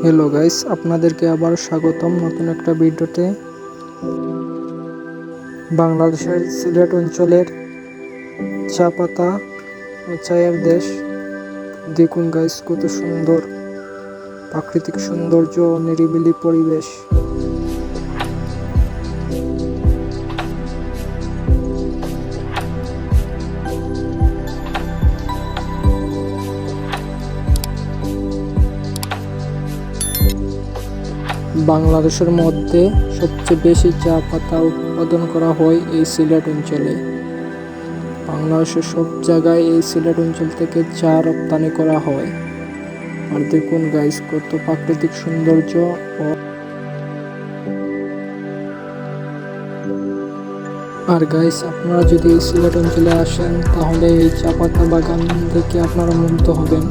Hello guys, আপনাদেরকে আবার স্বাগতম নতুন একটা ভিডিওতে। বাংলাদেশের সিলেট অঞ্চলের চা পাতা ও চায়ের দেশ। দেখুন গাইস, কত সুন্দর প্রাকৃতিক সৌন্দর্য, নিরিবিলি পরিবেশ। বাংলাদেশের মধ্যে সবচেয়ে বেশি চা পাতা উৎপাদন করা হয় এই সিলেট অঞ্চলে। বাংলাদেশের সব জায়গায় এই সিলেট অঞ্চল থেকে চা রপ্তানি করা হয়। আর দেখুন গাইস, কত প্রাকৃতিক সৌন্দর্য। আর গাইস, আপনারা যদি এই সিলেট অঞ্চলে আসেন তাহলে এই চা পাতা বাগান দেখে আপনারা মুগ্ধ হবেন।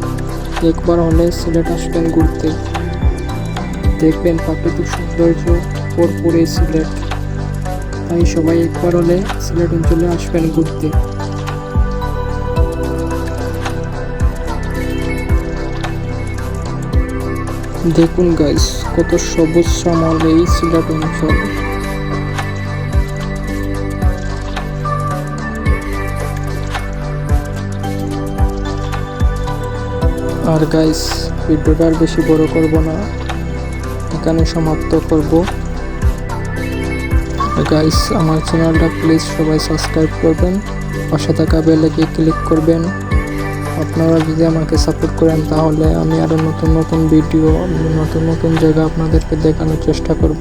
একবার হলে সিলেট আসবেন ঘুরতে, দেখবেন প্রাকৃতিক সৌন্দর্য ভরপুর এই সিলেট। তাই সবাই একবার হলে সিলেট অঞ্চলে আসবেন ঘুরতে। দেখুন গাইস, কত সবুজ শ্যামল এই সিলেট অঞ্চল। আর গাইস, ভিডিওটা আর বেশি বড় করব না, এখানে সমাপ্ত করব। গাইস, আমার চ্যানেলটা প্লিজ সবাই সাবস্ক্রাইব করবেন, পাশে থাকা বেল আইকনে ক্লিক করবেন। আপনারা যদি আমাকে সাপোর্ট করেন তাহলে আমি আরও নতুন নতুন ভিডিও, নতুন নতুন জায়গা আপনাদেরকে দেখানোর চেষ্টা করব।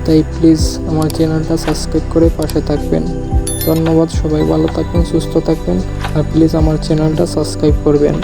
তাই প্লিজ আমার চ্যানেলটা সাবস্ক্রাইব করে পাশে থাকবেন। ধন্যবাদ, সবাই ভালো থাকবেন, সুস্থ থাকবেন, আর প্লিজ আমার চ্যানেলটা সাবস্ক্রাইব করবেন।